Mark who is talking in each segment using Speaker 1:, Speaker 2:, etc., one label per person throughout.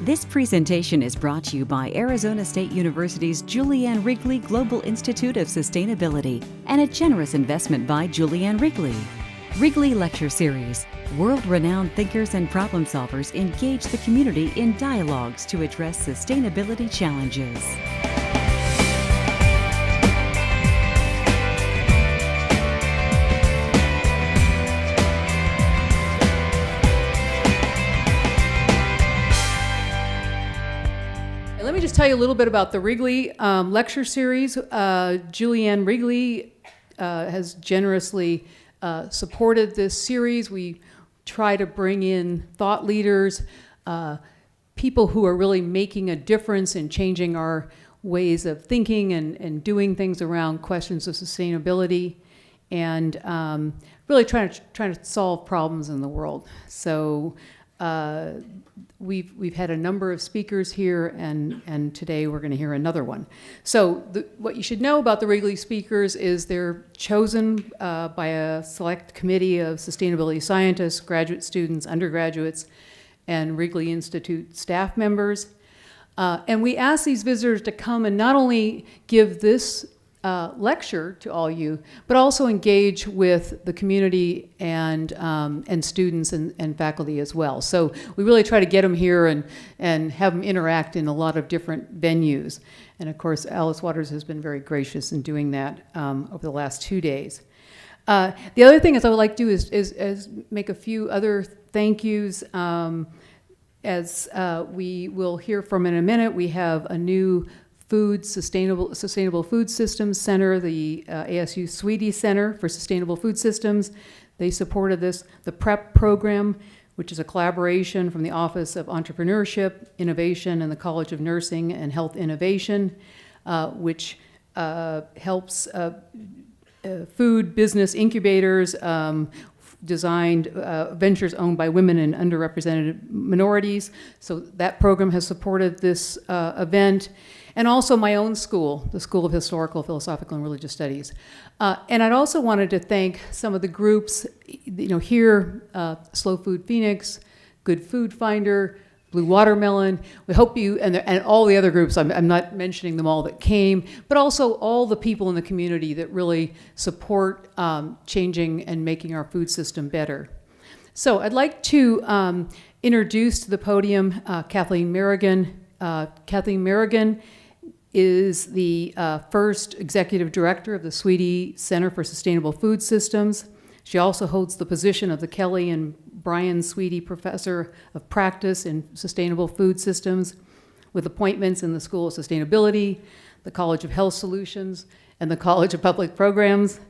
Speaker 1: This presentation is brought to you by Arizona State University's Julianne Wrigley Global Institute of Sustainability and a generous investment by Julianne Wrigley. Wrigley Lecture Series. World-renowned thinkers and problem solvers engage the community in dialogues to address sustainability challenges.
Speaker 2: Let me just tell you a little bit about the Wrigley Lecture Series. Julianne Wrigley has generously supported this series. We try to bring in thought leaders, people who are really making a difference in changing our ways of thinking and doing things around questions of sustainability, and really trying to solve problems in the world. So we've had a number of speakers here, and today we're going to hear another one. So what you should know about the Wrigley speakers is they're chosen by a select committee of sustainability scientists, graduate students, undergraduates, and Wrigley Institute staff members. And we ask these visitors to come and not only give this lecture to all you, but also engage with the community and students and faculty as well. So we really try to get them here and have them interact in a lot of different venues. And of course, Alice Waters has been very gracious in doing that over the last 2 days. The other thing I would like to do is make a few other thank yous. As we will hear from in a minute, we have a new Sustainable Food Systems Center, the ASU Sweetie Center for Sustainable Food Systems. They supported this. The PREP program, which is a collaboration from the Office of Entrepreneurship, Innovation, and the College of Nursing and Health Innovation, which helps food business incubators designed ventures owned by women and underrepresented minorities. So that program has supported this event. And also my own school, the School of Historical, Philosophical, and Religious Studies. And I'd also wanted to thank some of the groups, here, Slow Food Phoenix, Good Food Finder, Blue Watermelon. We hope you, and all the other groups, I'm not mentioning them all that came, but also all the people in the community that really support changing and making our food system better. So I'd like to introduce to the podium Kathleen Merrigan. Kathleen Merrigan is the first executive director of the Sweetie Center for Sustainable Food Systems. She also holds the position of the Kelly and Brian Sweetie Professor of Practice in Sustainable Food Systems, with appointments in the School of Sustainability, the College of Health Solutions, and the College of Public Programs.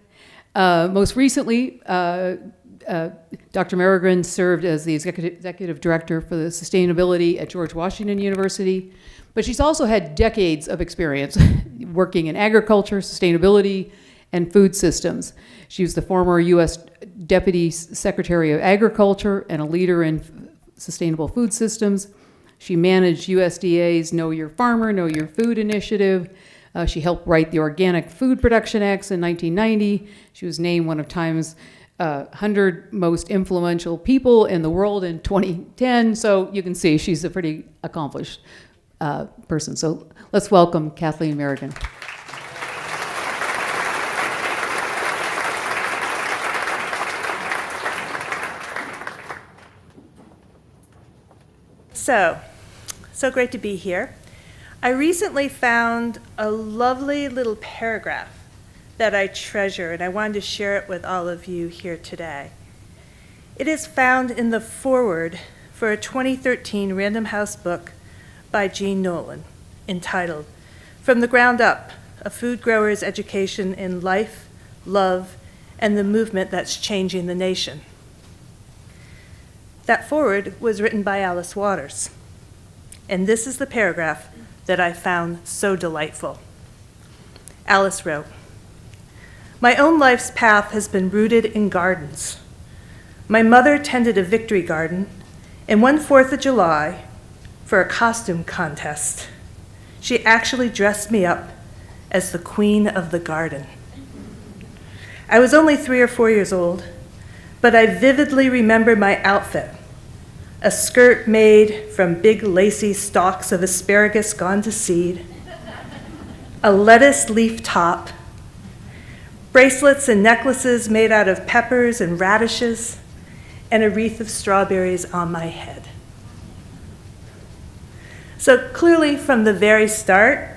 Speaker 2: Most recently, Dr. Merrigan served as the executive director for the sustainability at George Washington University, but she's also had decades of experience working in agriculture, sustainability, and food systems. She was the former U.S. Deputy Secretary of Agriculture and a leader in sustainable food systems. She managed USDA's Know Your Farmer, Know Your Food initiative. She helped write the Organic Food Production Acts in 1990. She was named one of Time's 100 most influential people in the world in 2010. So you can see she's a pretty accomplished person. So let's welcome Kathleen Merrigan.
Speaker 3: So great to be here. I recently found a lovely little paragraph that I treasure, and I wanted to share it with all of you here today. It is found in the foreword for a 2013 Random House book by Jean Nolan, entitled From the Ground Up, A Food Grower's Education in Life, Love, and the Movement That's Changing the Nation. That foreword was written by Alice Waters, and this is the paragraph that I found so delightful. Alice wrote, "My own life's path has been rooted in gardens. My mother tended a victory garden, and one 4th of July, for a costume contest, she actually dressed me up as the queen of the garden. I was only 3 or 4 years old, but I vividly remember my outfit, a skirt made from big lacy stalks of asparagus gone to seed, a lettuce leaf top, bracelets and necklaces made out of peppers and radishes, and a wreath of strawberries on my head. So clearly from the very start,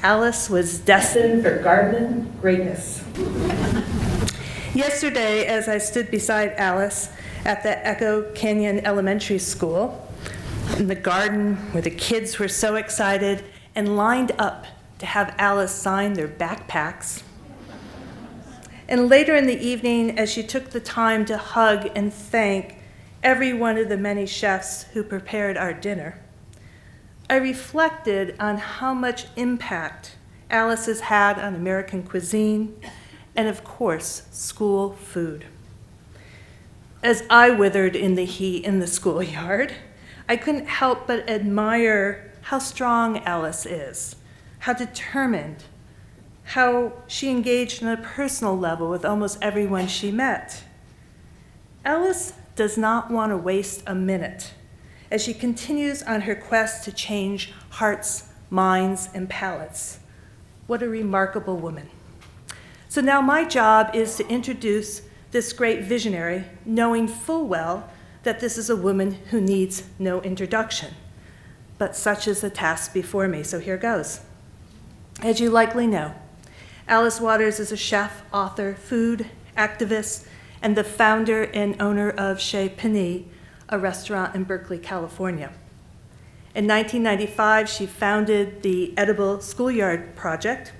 Speaker 3: Alice was destined for garden greatness. Yesterday, as I stood beside Alice at the Echo Canyon Elementary School, in the garden where the kids were so excited and lined up to have Alice sign their backpacks, and later in the evening, as she took the time to hug and thank every one of the many chefs who prepared our dinner, I reflected on how much impact Alice has had on American cuisine and, of course, school food. As I withered in the heat in the schoolyard, I couldn't help but admire how strong Alice is, how determined, how she engaged on a personal level with almost everyone she met. Alice does not want to waste a minute as she continues on her quest to change hearts, minds, and palates. What a remarkable woman. So now my job is to introduce this great visionary, knowing full well that this is a woman who needs no introduction. But such is the task before me, so here goes. As you likely know, Alice Waters is a chef, author, food activist, and the founder and owner of Chez Panisse, a restaurant in Berkeley, California. In 1995, she founded the Edible Schoolyard Project,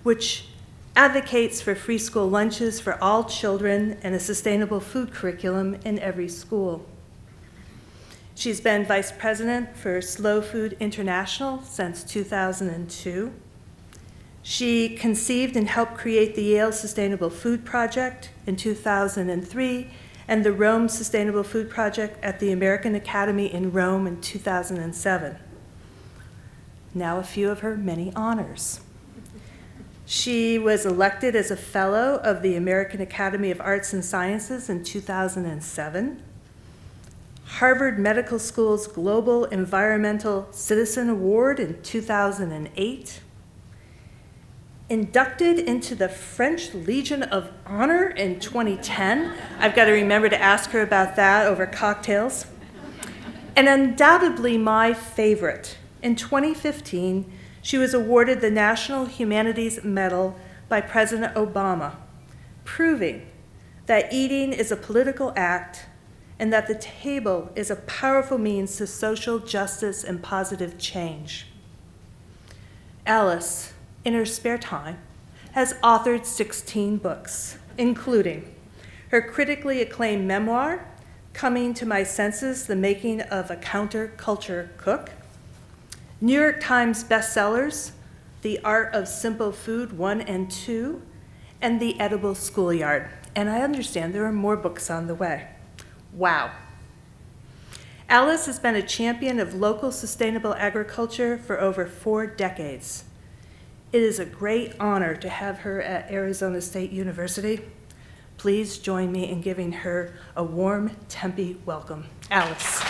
Speaker 3: which advocates for free school lunches for all children and a sustainable food curriculum in every school. She's been vice president for Slow Food International since 2002. She conceived and helped create the Yale Sustainable Food Project in 2003 and the Rome Sustainable Food Project at the American Academy in Rome in 2007. Now a few of her many honors. She was elected as a fellow of the American Academy of Arts and Sciences in 2007, Harvard Medical School's Global Environmental Citizen Award in 2008, inducted into the French Legion of Honor in 2010. I've got to remember to ask her about that over cocktails. And undoubtedly my favorite, in 2015, she was awarded the National Humanities Medal by President Obama, proving that eating is a political act and that the table is a powerful means to social justice and positive change. Alice, in her spare time, has authored 16 books, including her critically acclaimed memoir, Coming to My Senses, The Making of a Counterculture Cook, New York Times bestsellers, The Art of Simple Food 1 and 2, and The Edible Schoolyard. And I understand there are more books on the way. Wow. Alice has been a champion of local sustainable agriculture for over 4 decades. It is a great honor to have her at Arizona State University. Please join me in giving her a warm Tempe welcome. Alice.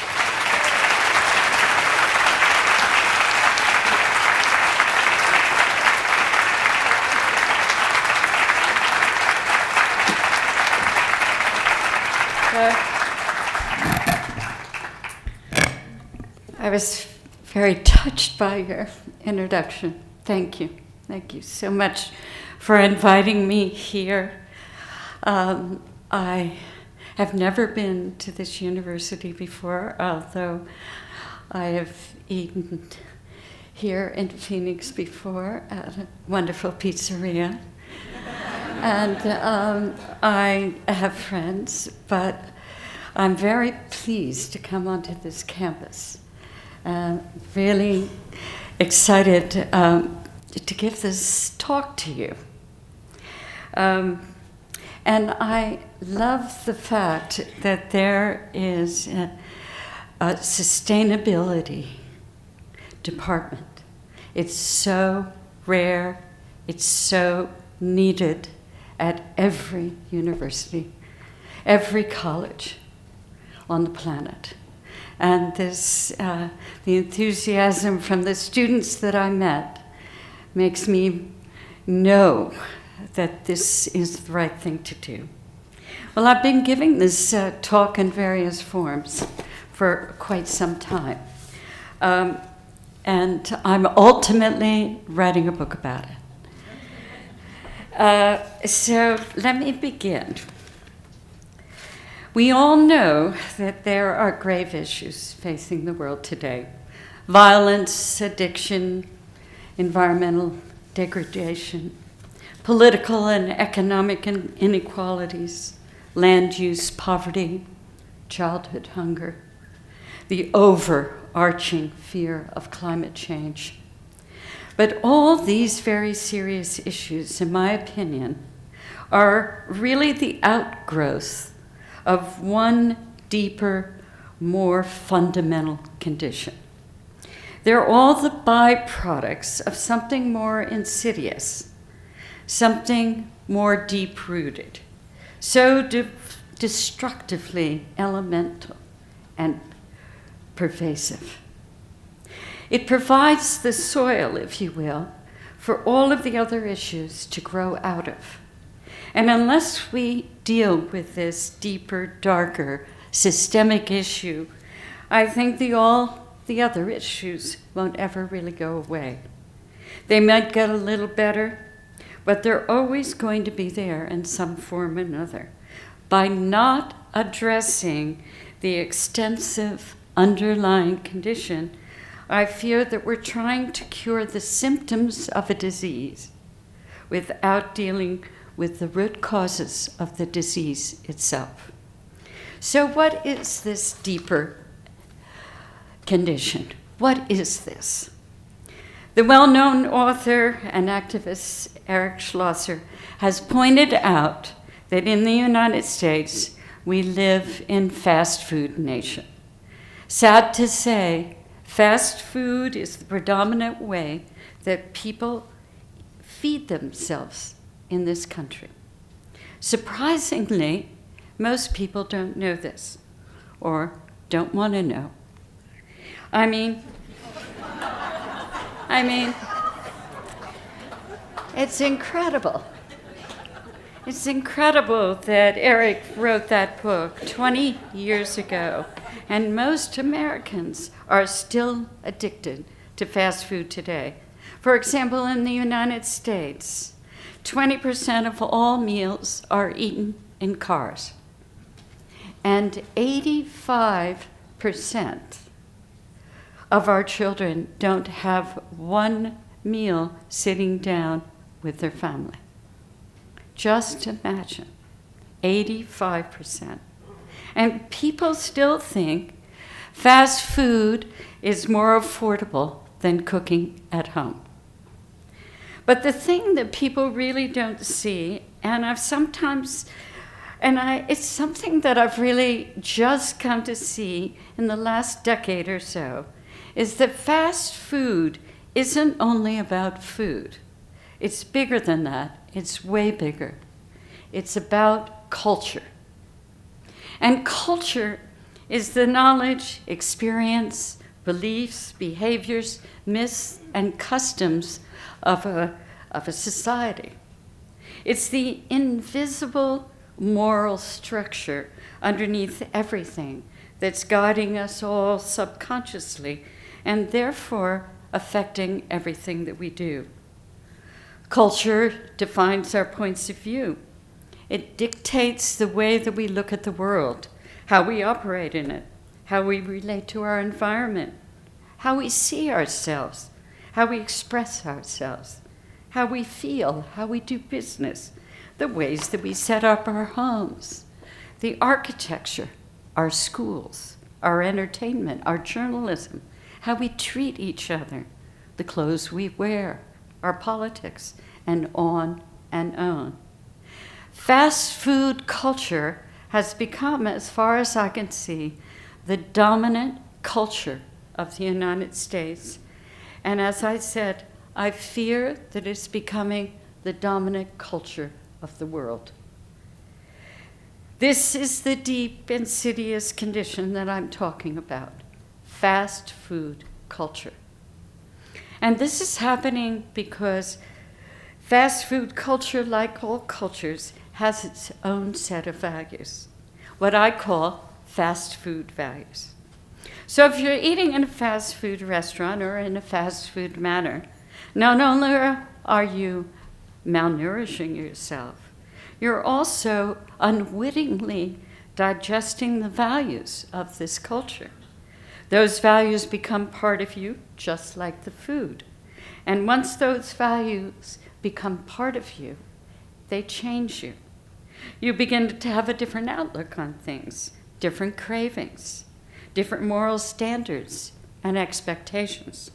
Speaker 4: I was very touched by your introduction. Thank you. Thank you so much for inviting me here. I have never been to this university before, although I have eaten here in Phoenix before at a wonderful pizzeria. And I have friends, but I'm very pleased to come onto this campus. Really excited to give this talk to you. And I love the fact that there is a sustainability department. It's so rare, it's so needed at every university, every college on the planet. And this, the enthusiasm from the students that I met makes me know that this is the right thing to do. Well, I've been giving this talk in various forms for quite some time. And I'm ultimately writing a book about it. So let me begin. We all know that there are grave issues facing the world today. Violence, addiction, environmental degradation, political and economic inequalities, land use poverty, childhood hunger, the overarching fear of climate change. But all these very serious issues, in my opinion, are really the outgrowth of one deeper, more fundamental condition. They're all the byproducts of something more insidious, something more deep-rooted, so destructively elemental and pervasive. It provides the soil, if you will, for all of the other issues to grow out of. And unless we deal with this deeper, darker, systemic issue, I think all the other issues won't ever really go away. They might get a little better, but they're always going to be there in some form or another. By not addressing the extensive underlying condition, I fear that we're trying to cure the symptoms of a disease without dealing with the root causes of the disease itself. So what is this deeper condition? What is this? The well-known author and activist Eric Schlosser has pointed out that in the United States, we live in fast food nation. Sad to say, fast food is the predominant way that people feed themselves in this country. Surprisingly, most people don't know this or don't want to know. I mean, it's incredible. It's incredible that Eric wrote that book 20 years ago, and most Americans are still addicted to fast food today. For example, in the United States, 20% of all meals are eaten in cars, and 85% of our children don't have one meal sitting down with their family. Just imagine, 85%. And people still think fast food is more affordable than cooking at home. But the thing that people really don't see, and it's something that I've really just come to see in the last decade or so, is that fast food isn't only about food. It's bigger than that. It's way bigger. It's about culture. And culture is the knowledge, experience, beliefs, behaviors, myths, and customs of a society. It's the invisible moral structure underneath everything that's guiding us all subconsciously and therefore affecting everything that we do. Culture defines our points of view. It dictates the way that we look at the world, how we operate in it, how we relate to our environment, how we see ourselves, how we express ourselves, how we feel, how we do business, the ways that we set up our homes, the architecture, our schools, our entertainment, our journalism, how we treat each other, the clothes we wear, our politics, and on and on. Fast food culture has become, as far as I can see, the dominant culture of the United States. And as I said, I fear that it's becoming the dominant culture of the world. This is the deep, insidious condition that I'm talking about. fast food culture. And this is happening because fast food culture, like all cultures, has its own set of values, what I call fast food values. So if you're eating in a fast food restaurant or in a fast food manner, not only are you malnourishing yourself, you're also unwittingly digesting the values of this culture. Those values become part of you, just like the food. And once those values become part of you, they change you. You begin to have a different outlook on things, different cravings, different moral standards and expectations.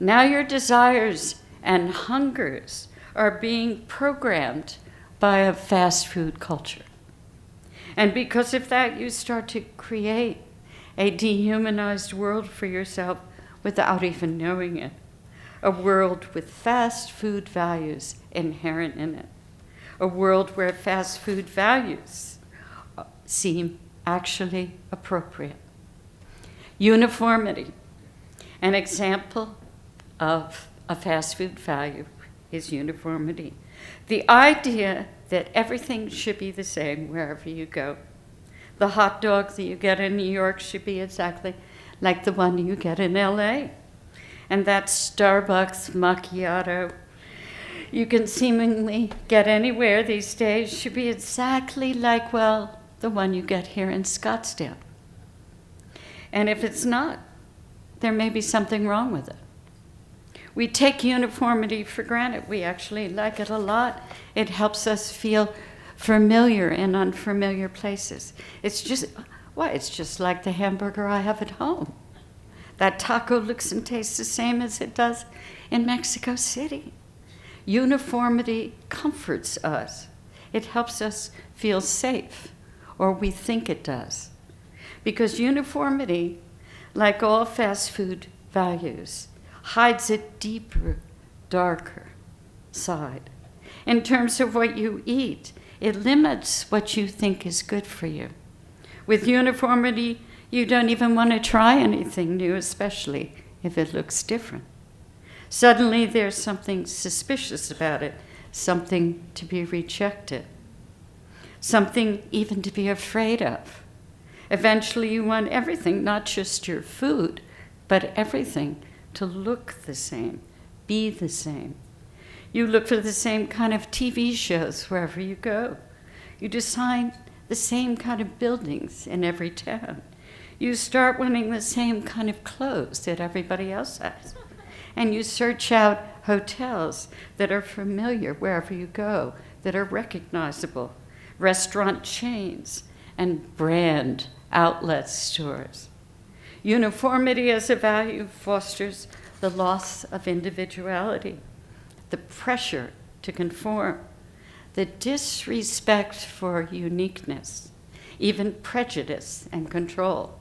Speaker 4: Now your desires and hungers are being programmed by a fast food culture. And because of that, you start to create a dehumanized world for yourself without even knowing it. A world with fast food values inherent in it. A world where fast food values seem actually appropriate. Uniformity. An example of a fast food value is uniformity. The idea that everything should be the same wherever you go. The hot dog that you get in New York should be exactly like the one you get in LA. And that Starbucks macchiato you can seemingly get anywhere these days should be exactly like, well, the one you get here in Scottsdale. And if it's not, there may be something wrong with it. We take uniformity for granted. We actually like it a lot. It helps us feel familiar in unfamiliar places. It's just like the hamburger I have at home. That taco looks and tastes the same as it does in Mexico City. Uniformity comforts us. It helps us feel safe, or we think it does. Because uniformity, like all fast food values, hides a deeper, darker side. In terms of what you eat, it limits what you think is good for you. With uniformity, you don't even want to try anything new, especially if it looks different. Suddenly there's something suspicious about it, something to be rejected, something even to be afraid of. Eventually you want everything, not just your food, but everything to look the same, be the same. You look for the same kind of TV shows wherever you go. You design the same kind of buildings in every town. You start wanting the same kind of clothes that everybody else has. And you search out hotels that are familiar wherever you go, that are recognizable, restaurant chains, and brand outlet stores. Uniformity as a value fosters the loss of individuality, the pressure to conform, the disrespect for uniqueness, even prejudice and control.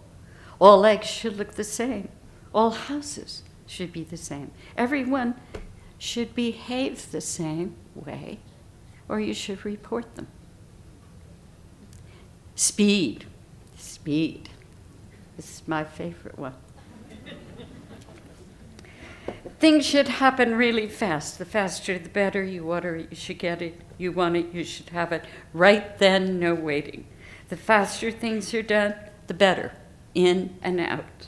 Speaker 4: All eggs should look the same. All houses should be the same. Everyone should behave the same way, or you should report them. Speed. This is my favorite one. Things should happen really fast. The faster, the better. You order it, you should get it. You want it, you should have it. Right then, no waiting. The faster things are done, the better. In and out.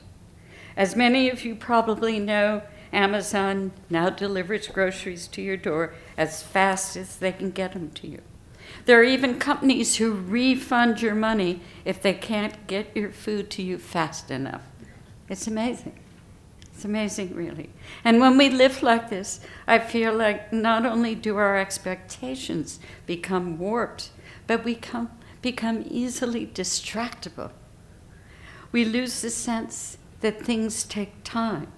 Speaker 4: As many of you probably know, Amazon now delivers groceries to your door as fast as they can get them to you. There are even companies who refund your money if they can't get your food to you fast enough. It's amazing. It's amazing, really. And when we live like this, I feel like not only do our expectations become warped, but we become easily distractible. We lose the sense that things take time.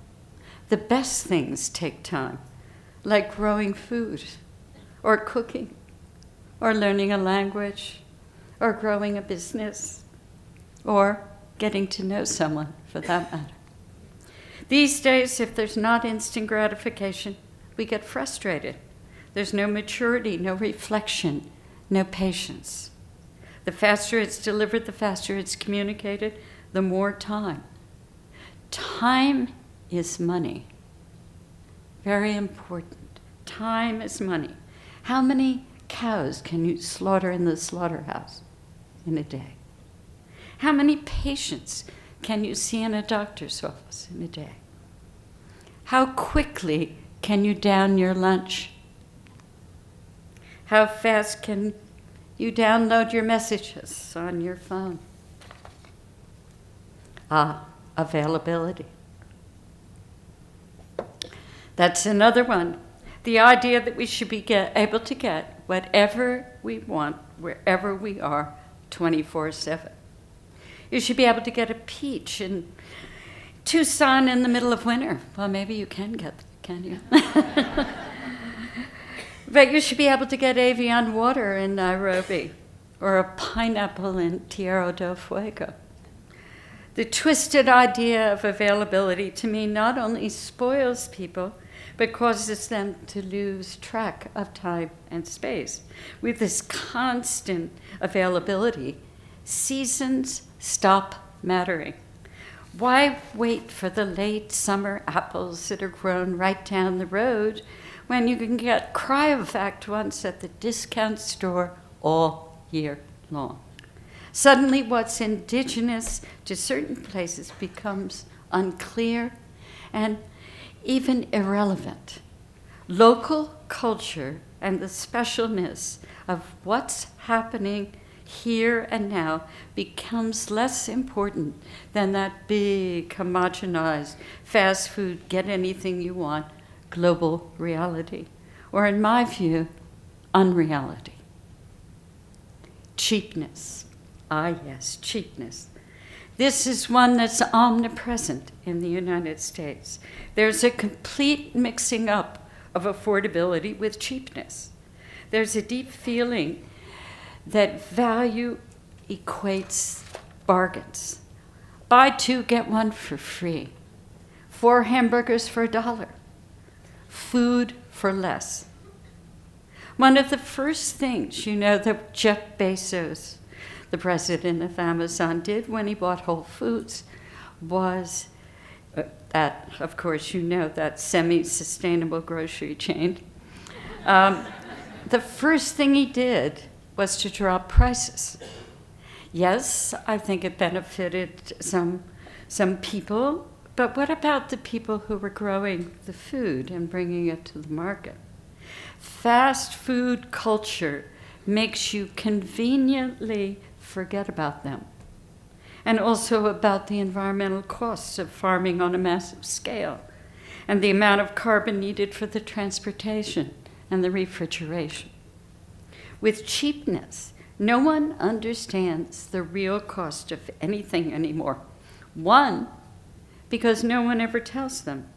Speaker 4: The best things take time, like growing food, or cooking, or learning a language, or growing a business, or getting to know someone, for that matter. These days, if there's not instant gratification, we get frustrated. There's no maturity, no reflection, no patience. The faster it's delivered, the faster it's communicated, the more time. Time is money. Very important. Time is money. How many cows can you slaughter in the slaughterhouse in a day? How many patients can you see in a doctor's office in a day? How quickly can you down your lunch? How fast can you download your messages on your phone? Availability. That's another one. The idea that we should be able to get whatever we want, wherever we are, 24/7. You should be able to get a peach in Tucson in the middle of winter. Well, maybe you can you? But you should be able to get Evian water in Nairobi or a pineapple in Tierra del Fuego. The twisted idea of availability to me not only spoils people, but causes them to lose track of time and space. With this constant availability, seasons stop mattering. Why wait for the late summer apples that are grown right down the road when you can get cryovac ones at the discount store all year long? Suddenly what's indigenous to certain places becomes unclear and even irrelevant. Local culture and the specialness of what's happening here and now becomes less important than that big, homogenized, fast food, get anything you want, global reality, or in my view, unreality. Cheapness. Yes, cheapness. This is one that's omnipresent in the United States. There's a complete mixing up of affordability with cheapness. There's a deep feeling that value equates bargains. Buy two, get one for free. 4 hamburgers for $1. Food for less. One of the first things that Jeff Bezos, the president of Amazon, did when he bought Whole Foods was that, of course, that semi-sustainable grocery chain. The first thing he did was to drop prices. Yes, I think it benefited some people, but what about the people who were growing the food and bringing it to the market? Fast food culture makes you conveniently forget about them, and also about the environmental costs of farming on a massive scale, and the amount of carbon needed for the transportation and the refrigeration. With cheapness, no one understands the real cost of anything anymore. 1, because no one ever tells them,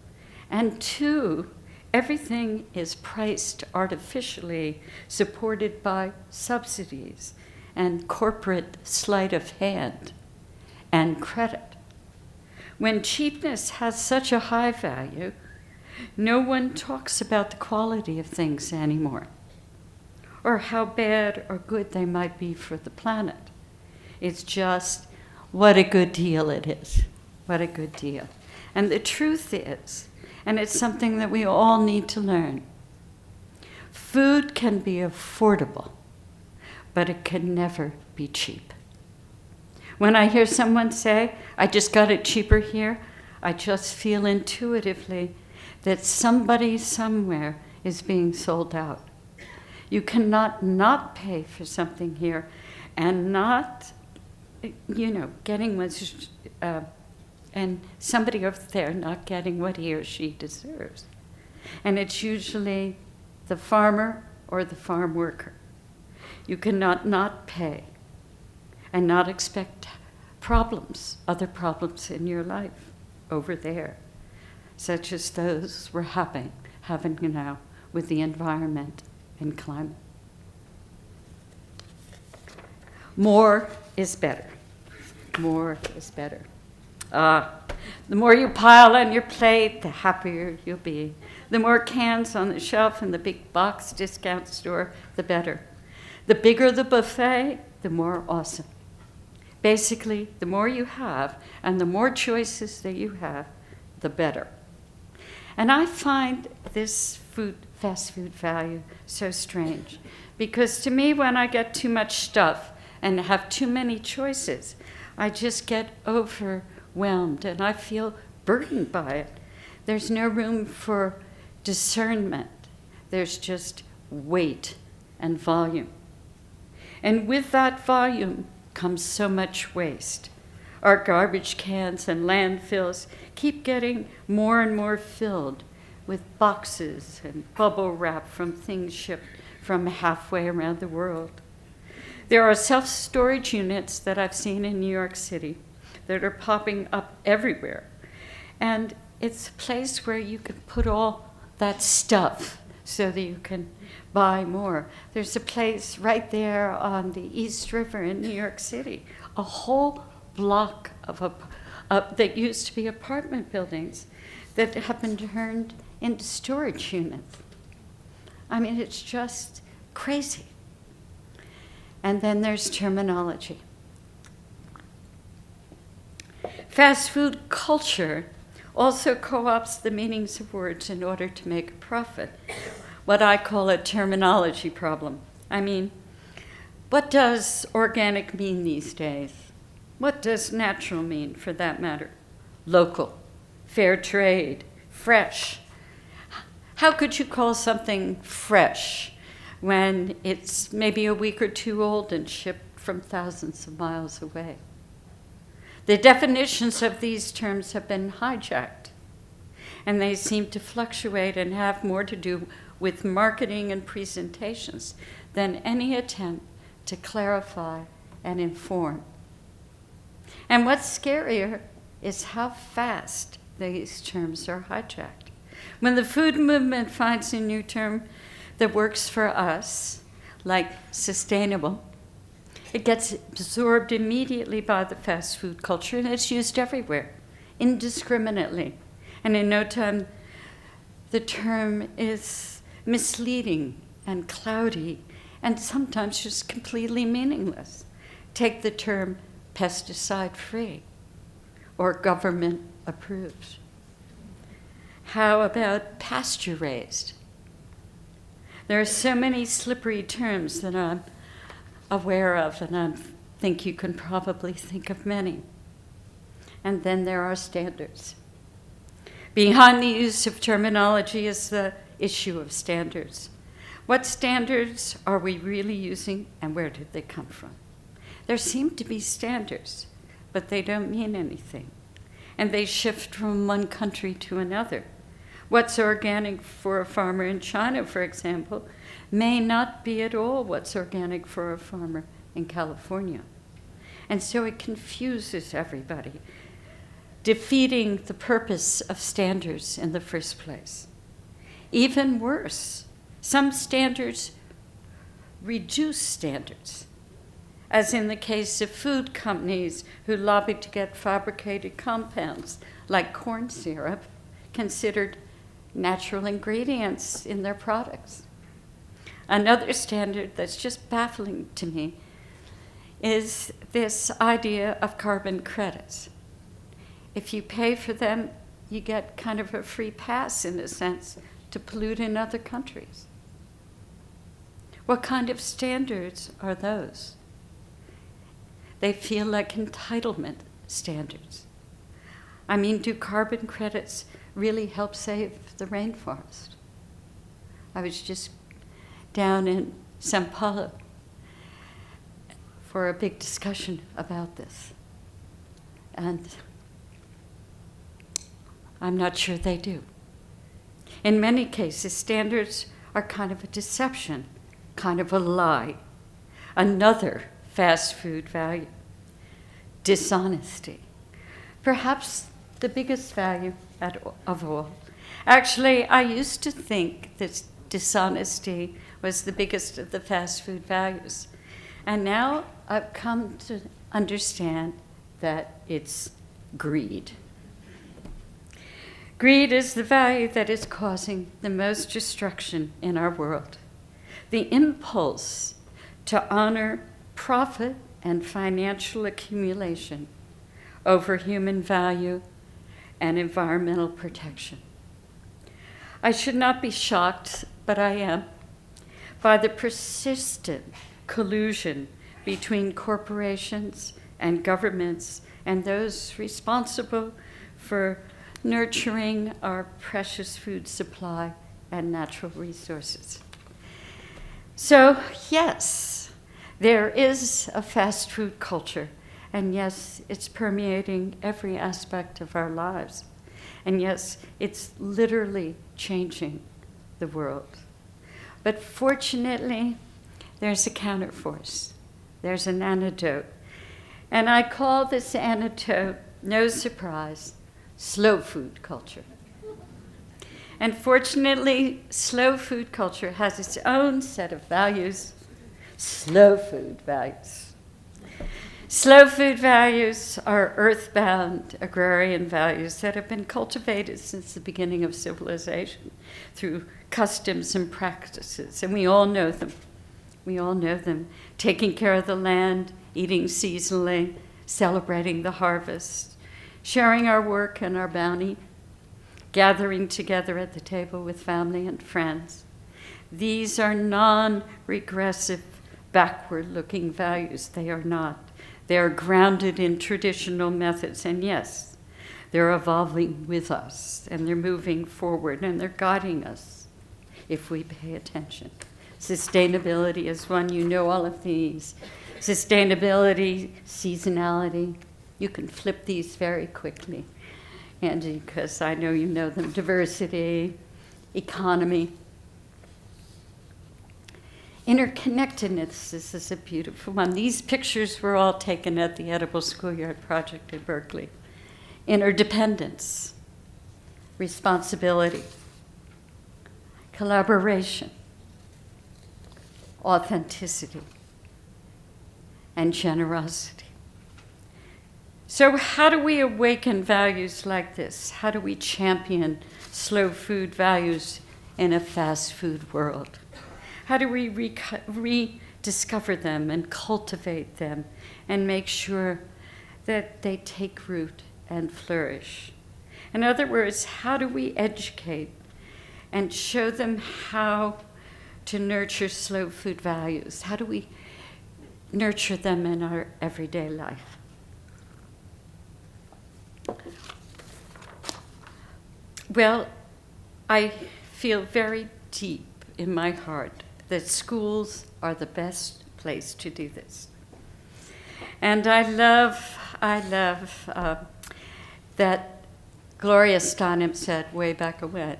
Speaker 4: and 2, everything is priced artificially, supported by subsidies and corporate sleight of hand and credit. When cheapness has such a high value, no one talks about the quality of things anymore, or how bad or good they might be for the planet. It's just, what a good deal it is. What a good deal. And the truth is, and it's something that we all need to learn, food can be affordable, but it can never be cheap. When I hear someone say, I just got it cheaper here, I just feel intuitively that somebody somewhere is being sold out. You cannot not pay for something here and not, getting what's, and somebody over there not getting what he or she deserves. And it's usually the farmer or the farm worker. You cannot not pay and not expect other problems in your life over there, such as those we're having now with the environment and climate. More is better. More is better. The more you pile on your plate, the happier you'll be. The more cans on the shelf in the big box discount store, the better. The bigger the buffet, the more awesome. Basically, the more you have and the more choices that you have, the better. And I find this fast food value so strange, because to me, when I get too much stuff and have too many choices, I just get overwhelmed and I feel burdened by it. There's no room for discernment. There's just weight and volume. And with that volume comes so much waste. Our garbage cans and landfills keep getting more and more filled with boxes and bubble wrap from things shipped from halfway around the world. There are self-storage units that I've seen in New York City that are popping up everywhere. And it's a place where you can put all that stuff so that you can buy more. There's a place right there on the East River in New York City, a whole block of that used to be apartment buildings that have been turned into storage units. I mean, it's just crazy. And then there's terminology. Fast food culture also co-opts the meanings of words in order to make a profit, what I call a terminology problem. I mean, what does organic mean these days? What does natural mean, for that matter? Local, fair trade, fresh. How could you call something fresh when it's maybe a week or two old and shipped from thousands of miles away? The definitions of these terms have been hijacked, and they seem to fluctuate and have more to do with marketing and presentations than any attempt to clarify and inform. And what's scarier is how fast these terms are hijacked. When the food movement finds a new term that works for us, like sustainable, it gets absorbed immediately by the fast food culture, and it's used everywhere, indiscriminately. And in no time, the term is misleading and cloudy and sometimes just completely meaningless. Take the term pesticide-free or government-approved. How about pasture-raised? There are so many slippery terms that I'm aware of, and I think you can probably think of many. And then there are standards. Behind the use of terminology is the issue of standards. What standards are we really using, and where did they come from? There seem to be standards, but they don't mean anything. And they shift from one country to another. What's organic for a farmer in China, for example, may not be at all what's organic for a farmer in California. And so it confuses everybody, defeating the purpose of standards in the first place. Even worse, some standards reduce standards, as in the case of food companies who lobbied to get fabricated compounds like corn syrup considered natural ingredients in their products. Another standard that's just baffling to me is this idea of carbon credits. If you pay for them, you get kind of a free pass, in a sense, to pollute in other countries. What kind of standards are those? They feel like entitlement standards. I mean, do carbon credits really help save the rainforest? I was just down in São Paulo for a big discussion about this. And I'm not sure they do. In many cases, standards are kind of a deception, kind of a lie. Another fast food value, dishonesty. Perhaps the biggest value of all. Actually, I used to think that dishonesty was the biggest of the fast food values. And now I've come to understand that it's greed. Greed is the value that is causing the most destruction in our world. The impulse to honor profit and financial accumulation over human value and environmental protection. I should not be shocked, but I am, by the persistent collusion between corporations and governments and those responsible for nurturing our precious food supply and natural resources. So, yes, there is a fast food culture, and yes, it's permeating every aspect of our lives. And yes, it's literally changing the world. But fortunately, there's a counterforce. There's an antidote. And I call this antidote, no surprise, slow food culture. And fortunately, slow food culture has its own set of values, slow food values. Slow food values are earthbound agrarian values that have been cultivated since the beginning of civilization through customs and practices, and we all know them. We all know them. Taking care of the land, eating seasonally, celebrating the harvest, sharing our work and our bounty, gathering together at the table with family and friends. These are non-regressive, backward-looking values. They are not. They are grounded in traditional methods, and yes, they're evolving with us, and they're moving forward, and they're guiding us if we pay attention. Sustainability is one. You know all of these. Sustainability, seasonality. You can flip these very quickly, Angie, because I know you know them. Diversity, economy. Interconnectedness, this is a beautiful one. These pictures were all taken at the Edible Schoolyard Project at Berkeley. Interdependence, responsibility, collaboration, authenticity, and generosity. So how do we awaken values like this? How do we champion slow food values in a fast food world? How do we rediscover them and cultivate them and make sure that they take root and flourish? In other words, how do we educate and show them how to nurture slow food values? How do we nurture them in our everyday life? Well, I feel very deep in my heart that schools are the best place to do this. And I love that Gloria Steinem said way back when,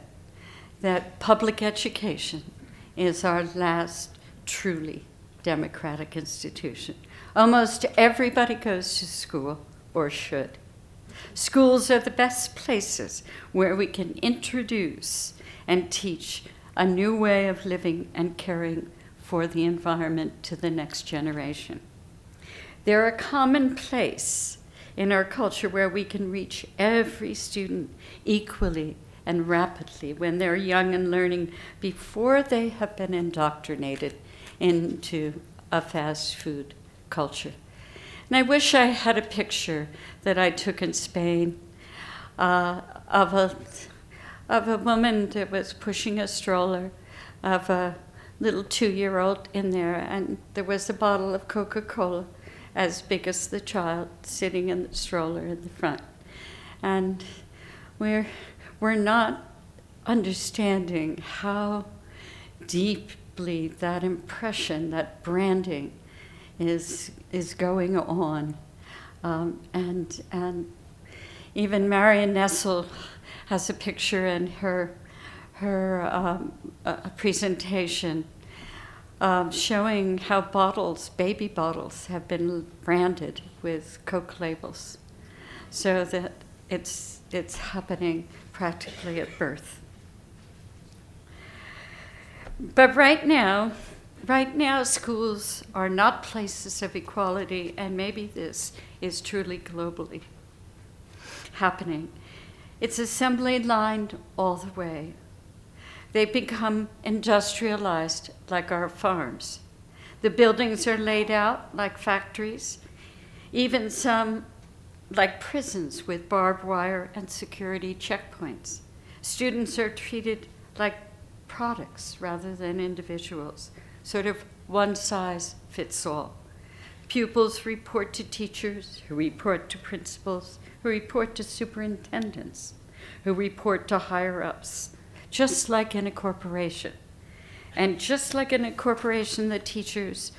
Speaker 4: that public education is our last truly democratic institution. Almost everybody goes to school, or should. Schools are the best places where we can introduce and teach a new way of living and caring for the environment to the next generation. They're a common place in our culture where we can reach every student equally and rapidly when they're young and learning before they have been indoctrinated into a fast food culture. And I wish I had a picture that I took in Spain of a woman that was pushing a stroller, of a little 2-year-old in there, and there was a bottle of Coca-Cola as big as the child sitting in the stroller in the front. And we're not understanding how deeply that impression, that branding is going on. And even Marion Nessel has a picture in her presentation showing how baby bottles have been branded with Coke labels, so that it's happening practically at birth. But right now, schools are not places of equality, and maybe this is truly globally happening. It's assembly lined all the way. They become industrialized like our farms. The buildings are laid out like factories, even some like prisons with barbed wire and security checkpoints. Students are treated like products rather than individuals, sort of one size fits all. Pupils report to teachers, who report to principals, who report to superintendents, who report to higher-ups, just like in a corporation. And just like in a corporation, the teachers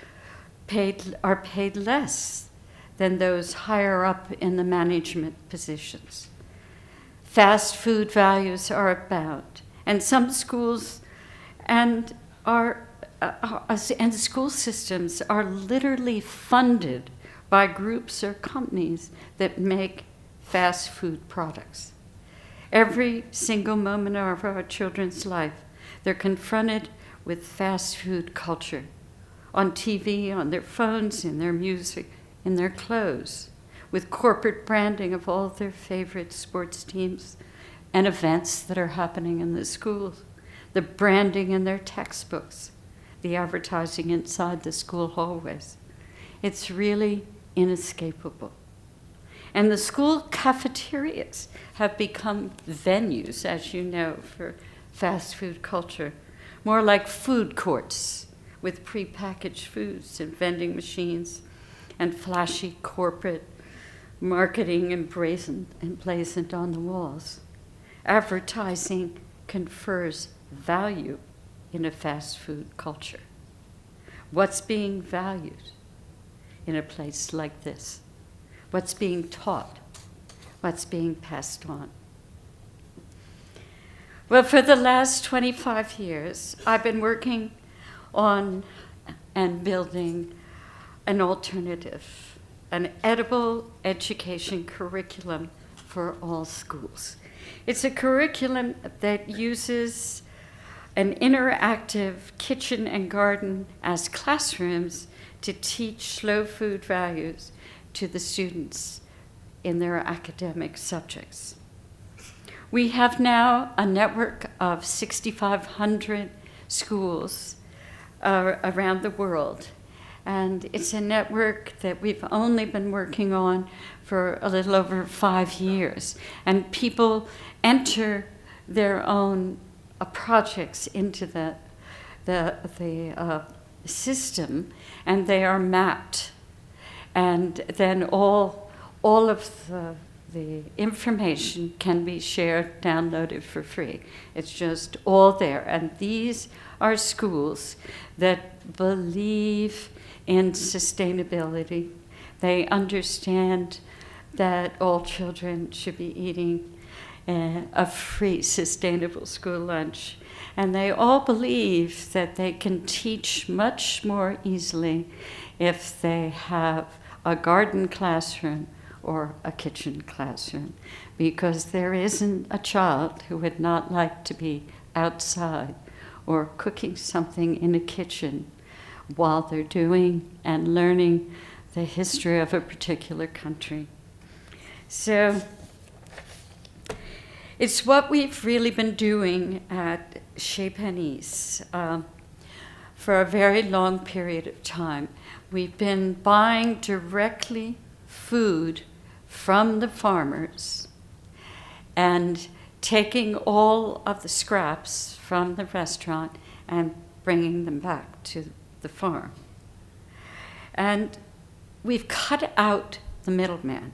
Speaker 4: are paid less than those higher up in the management positions. Fast food values are abound, and some schools and school systems are literally funded by groups or companies that make fast food products. Every single moment of our children's life, they're confronted with fast food culture, on TV, on their phones, in their music, in their clothes, with corporate branding of all their favorite sports teams and events that are happening in the schools, the branding in their textbooks, the advertising inside the school hallways. It's really inescapable. And the school cafeterias have become venues, as you know, for fast food culture, more like food courts with prepackaged foods and vending machines and flashy corporate marketing emblazoned on the walls. Advertising confers value in a fast food culture. What's being valued in a place like this? What's being taught? What's being passed on? Well, for the last 25 years, I've been working on and building an alternative, an edible education curriculum for all schools. It's a curriculum that uses an interactive kitchen and garden as classrooms to teach slow food values to the students in their academic subjects. We have now a network of 6,500 schools around the world. And it's a network that we've only been working on for a little over 5 years. And people enter their own projects into the system, and they are mapped. And then all of the information can be shared, downloaded for free. It's just all there. And these are schools that believe in sustainability. They understand that all children should be eating a free, sustainable school lunch. And they all believe that they can teach much more easily if they have a garden classroom or a kitchen classroom, because there isn't a child who would not like to be outside or cooking something in a kitchen while they're doing and learning the history of a particular country. So it's what we've really been doing at Chez Panisse for a very long period of time. We've been buying directly food from the farmers and taking all of the scraps from the restaurant and bringing them back to the farm. And we've cut out the middleman,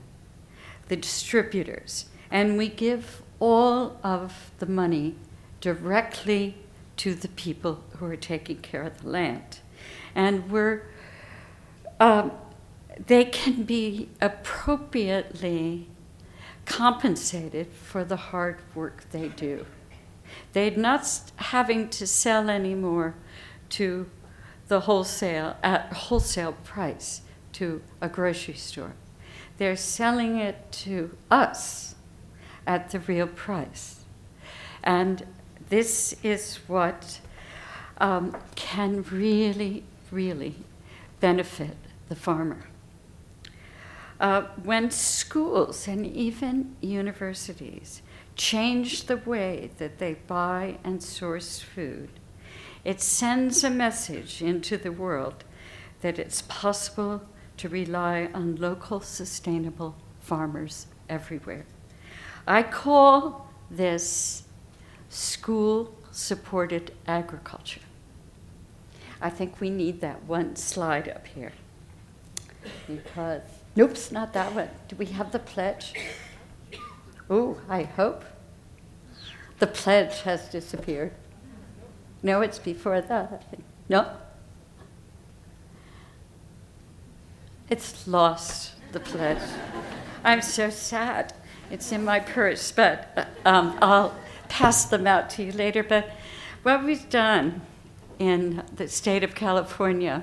Speaker 4: the distributors, and we give all of the money directly to the people who are taking care of the land. And they can be appropriately compensated for the hard work they do. They're not having to sell anymore to the at wholesale price to a grocery store. They're selling it to us at the real price. And this is what can really, really benefit the farmer. When schools and even universities change the way that they buy and source food, it sends a message into the world that it's possible to rely on local sustainable farmers everywhere. I call this school-supported agriculture. I think we need that one slide up here. Because, nope, not that one. Do we have the pledge? Oh, I hope. The pledge has disappeared. No, it's before that, I think. No? It's lost, the pledge. I'm so sad. It's in my purse, but I'll pass them out to you later. But what we've done in the state of California,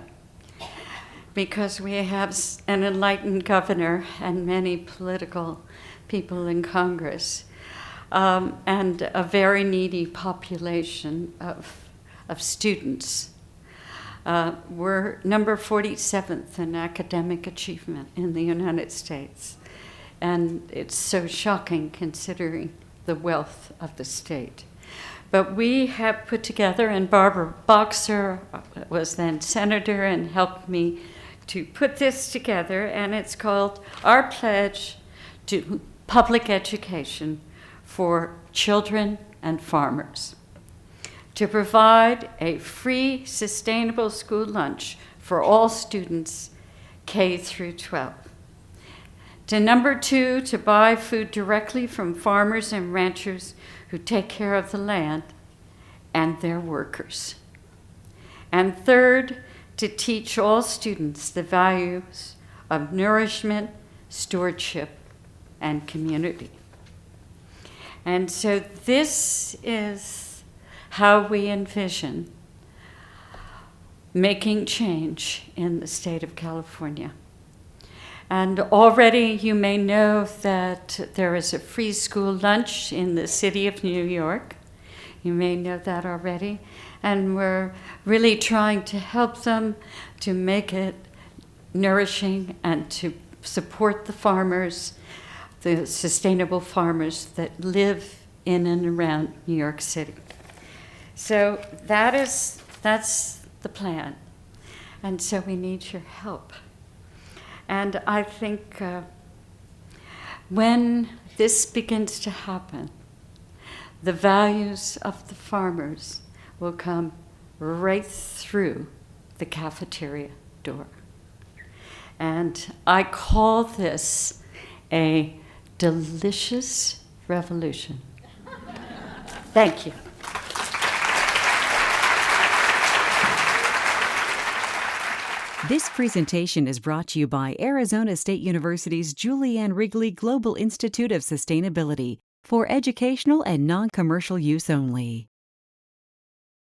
Speaker 4: because we have an enlightened governor and many political people in Congress, and a very needy population of students. We're number 47th in academic achievement in the United States. And it's so shocking considering the wealth of the state. But we have put together, and Barbara Boxer was then senator and helped me to put this together, and it's called Our Pledge to Public Education for Children and Farmers, to provide a free, sustainable school lunch for all students K through 12. To number 2, to buy food directly from farmers and ranchers who take care of the land and their workers. And 3rd, to teach all students the values of nourishment, stewardship, and community. And so this is how we envision making change in the state of California. And already you may know that there is a free school lunch in the city of New York. You may know that already. And we're really trying to help them to make it nourishing and to support the farmers, the sustainable farmers that live in and around New York City. So that's the plan. And so we need your help. And I think when this begins to happen, the values of the farmers will come right through the cafeteria door. And I call this a delicious revolution. Thank you.
Speaker 1: This presentation is brought to you by Arizona State University's Julianne Wrigley Global Institute of Sustainability for educational and non-commercial use only.